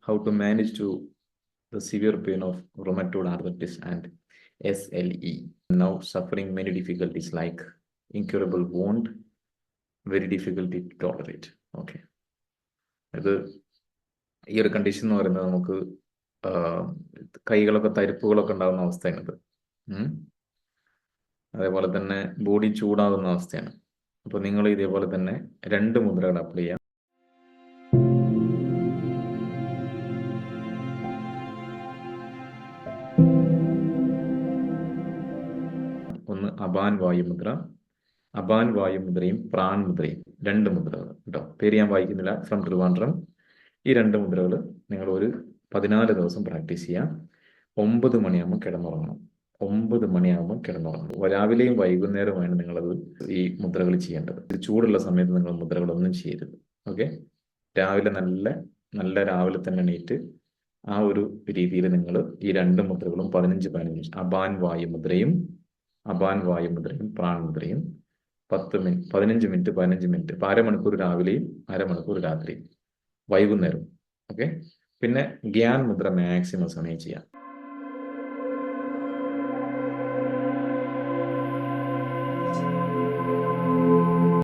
how to manage to the severe pain of rheumatoid arthritis and SLE. Now suffering many difficulties like incurable wound, very difficulty to tolerate. Okay. ഇത് ഈ ഒരു condition എന്ന് പറയുന്നത് നമുക്ക് കൈകളൊക്കെ തരിപ്പുകളൊക്കെ ഉണ്ടാകുന്ന അവസ്ഥയാണിത്. അതേപോലെ തന്നെ ബോഡി ചൂടാകുന്ന അവസ്ഥയാണ്. അപ്പോൾ നിങ്ങൾ ഇതേപോലെ തന്നെ 2 മുദ്രകൾ അപ്ലൈ ചെയ്യാം. ഒന്ന് അപാൻ വായുമുദ്ര, അപാൻ വായുമുദ്രയും പ്രാൺ മുദ്രയും, 2 മുദ്രകൾ കേട്ടോ. പേര് ഞാൻ വായിക്കുന്നില്ല, ഫ്രം ട്രിവാൻഡ്രം. ഈ 2 മുദ്രകൾ നിങ്ങൾ ഒരു 14 ദിവസം പ്രാക്ടീസ് ചെയ്യാം. 9 മണിയാകുമ്പോൾ കിടന്നുറങ്ങണം. 9 മണിയാകുമ്പോൾ കിടന്നുറങ്ങണം. രാവിലെയും വൈകുന്നേരവുമാണ് നിങ്ങളത് ഈ മുദ്രകൾ ചെയ്യേണ്ടത്. ചൂടുള്ള സമയത്ത് നിങ്ങൾ മുദ്രകളൊന്നും ചെയ്യരുത്. ഓക്കെ. രാവിലെ നല്ല രാവിലെ തന്നെ എണീറ്റ് ആ ഒരു രീതിയിൽ നിങ്ങൾ ഈ 2 മുദ്രകളും 15 അപാൻ വായുമുദ്രയും പ്രാൺ മുദ്രയും 15 മിനിറ്റ്, ഇപ്പം അരമണിക്കൂർ രാവിലെയും അരമണിക്കൂർ രാത്രിയും വൈകുന്നേരം. ഓക്കെ. പിന്നെ ഗ്യാൻ മുദ്ര മാക്സിമം സമയം ചെയ്യാം.